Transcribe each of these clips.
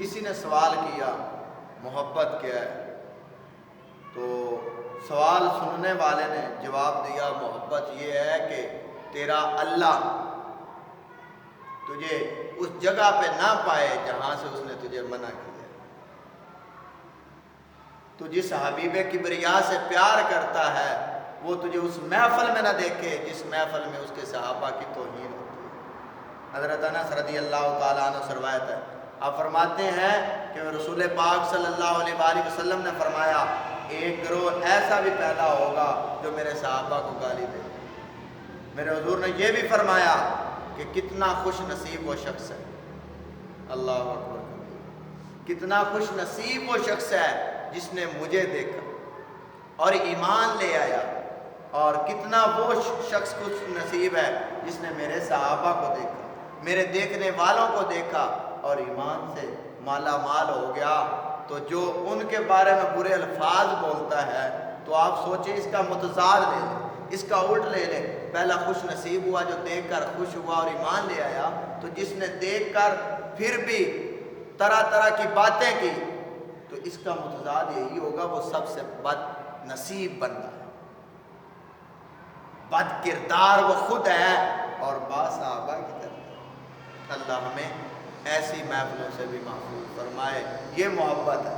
کسی نے سوال کیا محبت کیا ہے، تو سوال سننے والے نے جواب دیا محبت یہ ہے کہ تیرا اللہ تجھے اس جگہ پہ نہ پائے جہاں سے اس نے تجھے منع کیا۔ تو جس حبیب کبریا سے پیار کرتا ہے وہ تجھے اس محفل میں نہ دیکھے جس محفل میں اس کے صحابہ کی توہین ہوتی ہے۔ حضرت انس رضی اللہ تعالیٰ عنہ سے روایت ہے، آپ فرماتے ہیں کہ رسول پاک صلی اللہ علیہ وآلہ وسلم نے فرمایا ایک گروہ ایسا بھی پیدا ہوگا جو میرے صحابہ کو گالی دے۔ میرے حضور نے یہ بھی فرمایا کہ کتنا خوش نصیب وہ شخص ہے، اللہ اکبر، کتنا خوش نصیب وہ شخص ہے جس نے مجھے دیکھا اور ایمان لے آیا، اور کتنا وہ شخص خوش نصیب ہے جس نے میرے صحابہ کو دیکھا، میرے دیکھنے والوں کو دیکھا اور ایمان سے مالا مال ہو گیا۔ تو جو ان کے بارے میں برے الفاظ بولتا ہے تو آپ سوچیں اس کا متضاد لے لیں، اس کا الٹ لے لیں۔ پہلا خوش نصیب ہوا جو دیکھ کر خوش ہوا اور ایمان لے آیا، تو جس نے دیکھ کر پھر بھی طرح طرح کی باتیں کی تو اس کا متضاد یہی ہوگا وہ سب سے بد نصیب بنتا ہے، بد کردار وہ خود ہے اور با صحابہ کی طرح۔ اللہ ہمیں ایسی محفلوں سے بھی محفوظ فرمائے۔ یہ محبت ہے،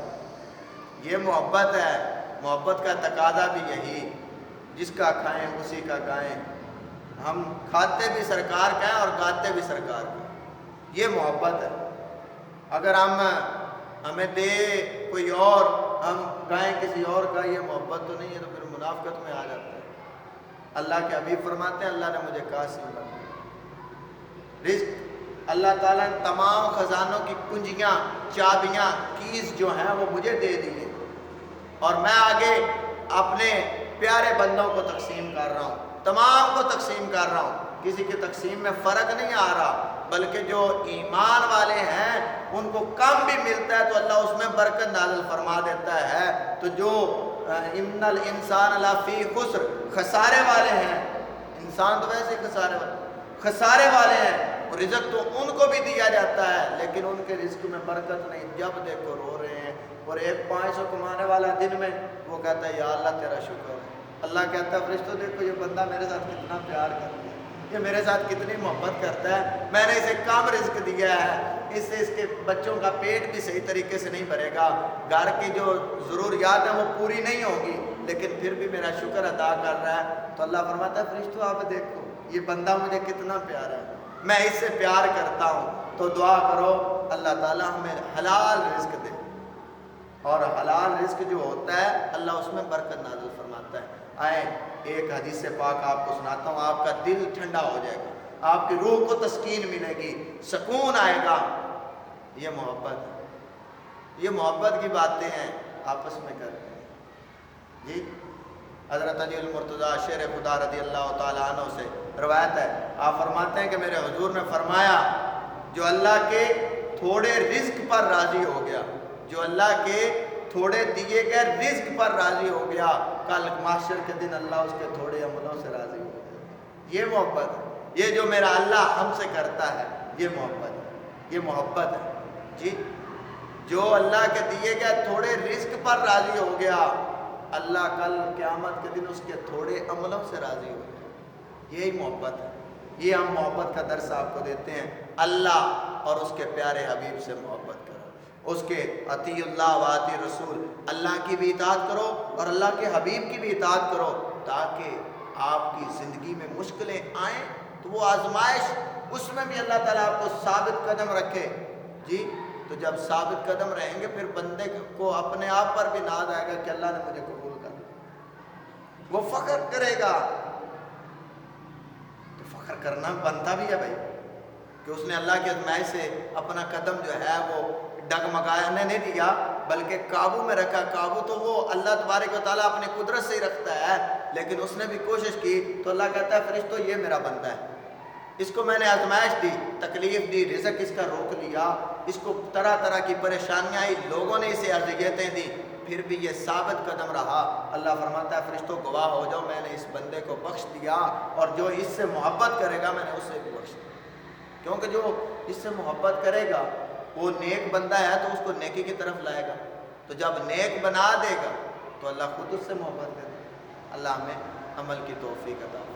یہ محبت ہے۔ محبت کا تقاضا بھی یہی، جس کا کھائیں اسی کا گائیں، ہم کھاتے بھی سرکار کا ہیں اور گاتے بھی سرکار کا، یہ محبت ہے۔ اگر ہمیں دے کوئی اور ہم گائیں کسی اور کا، یہ محبت تو نہیں ہے، تو پھر منافقت میں آ جاتا ہے۔ اللہ کے حبیب فرماتے ہیں اللہ نے مجھے قاسم بنایا، رزق اللہ تعالیٰ نے تمام خزانوں کی کنجیاں، چابیاں، کیز جو ہیں وہ مجھے دے دیے، اور میں آگے اپنے پیارے بندوں کو تقسیم کر رہا ہوں، تمام کو تقسیم کر رہا ہوں، کسی کی تقسیم میں فرق نہیں آ رہا، بلکہ جو ایمان والے ہیں ان کو کم بھی ملتا ہے تو اللہ اس میں برکت نازل فرما دیتا ہے۔ تو جو ان الانسان لفی خسر، خسارے والے ہیں، انسان تو ویسے ہی خسارے والے ہیں، رزق تو ان کو بھی دیا جاتا ہے لیکن ان کے رزق میں برکت نہیں، جب دیکھو رو رہے ہیں۔ اور ایک 500 کمانے والا دن میں وہ کہتا ہے یا اللہ تیرا شکر ہے، اللہ کہتا ہے فرشتوں دیکھو یہ بندہ میرے ساتھ کتنا پیار کرتا ہے، یہ میرے ساتھ کتنی محبت کرتا ہے، میں نے اسے کم رزق دیا ہے، اس سے اس کے بچوں کا پیٹ بھی صحیح طریقے سے نہیں بھرے گا، گھر کی جو ضروریات ہیں وہ پوری نہیں ہوگی، لیکن پھر بھی میرا شکر ادا کر رہا ہے۔ تو اللہ فرماتا ہے فرشتوں آپ دیکھو یہ بندہ مجھے کتنا پیارا ہے، میں اس سے پیار کرتا ہوں۔ تو دعا کرو اللہ تعالیٰ ہمیں حلال رزق دے، اور حلال رزق جو ہوتا ہے اللہ اس میں برکت نازل فرماتا ہے۔ آئے ایک حدیث پاک آپ کو سناتا ہوں، آپ کا دل ٹھنڈا ہو جائے گا، آپ کی روح کو تسکین ملے گی، سکون آئے گا۔ یہ محبت ہے، یہ محبت کی باتیں ہیں آپس میں کرتے ہیں جی۔ حضرت علی المرتضیٰ شیر خدا رضی اللہ تعالیٰ عنہ سے روایت ہے، آپ فرماتے ہیں کہ میرے حضور نے فرمایا جو اللہ کے تھوڑے رزق پر راضی ہو گیا، جو اللہ کے تھوڑے دیے گئے رزق پر راضی ہو گیا، کل محشر کے دن اللہ اس کے تھوڑے عملوں سے راضی ہو گیا۔ یہ محبت ہے، یہ جو میرا اللہ ہم سے کرتا ہے یہ محبت ہے، یہ محبت ہے جی۔ جو اللہ کے دیے گئے تھوڑے رزق پر راضی ہو گیا، اللہ کل قیامت کے دن اس کے تھوڑے عملوں سے راضی ہو گیا، یہی محبت ہے۔ یہ ہم محبت کا درس آپ کو دیتے ہیں، اللہ اور اس کے پیارے حبیب سے محبت کرو، اس کے اطیع اللہ و اطیع رسول، اللہ کی بھی اطاعت کرو اور اللہ کے حبیب کی بھی اطاعت کرو، تاکہ آپ کی زندگی میں مشکلیں آئیں تو وہ آزمائش اس میں بھی اللہ تعالیٰ آپ کو ثابت قدم رکھے جی۔ تو جب ثابت قدم رہیں گے پھر بندے کو اپنے آپ پر بھی ناز آئے گا کہ اللہ نے مجھے قبول کر لیا، وہ فخر کرے گا۔ تو فخر کرنا بنتا بھی ہے بھائی کہ اس نے اللہ کی آزمائش سے اپنا قدم جو ہے وہ ڈگمگانے نہیں دیا بلکہ قابو میں رکھا۔ قابو تو وہ اللہ تبارک و تعالیٰ اپنی قدرت سے ہی رکھتا ہے، لیکن اس نے بھی کوشش کی تو اللہ کہتا ہے فرشتوں یہ میرا بندہ ہے، اس کو میں نے آزمائش دی، تکلیف دی، رزق اس کا روک لیا، اس کو طرح طرح کی پریشانیاں آئی، لوگوں نے اسے اذیتیں دی، پھر بھی یہ ثابت قدم رہا۔ اللہ فرماتا ہے فرشتوں گواہ ہو جاؤ میں نے اس بندے کو بخش دیا، اور جو اس سے محبت کرے گا میں نے اسے بھی بخش دیا، کیونکہ جو اس سے محبت کرے گا وہ نیک بندہ ہے تو اس کو نیکی کی طرف لائے گا، تو جب نیک بنا دے گا تو اللہ خود اس سے محبت کرے گا۔ اللہ ہمیں عمل کی توفیق عطا فرمائے۔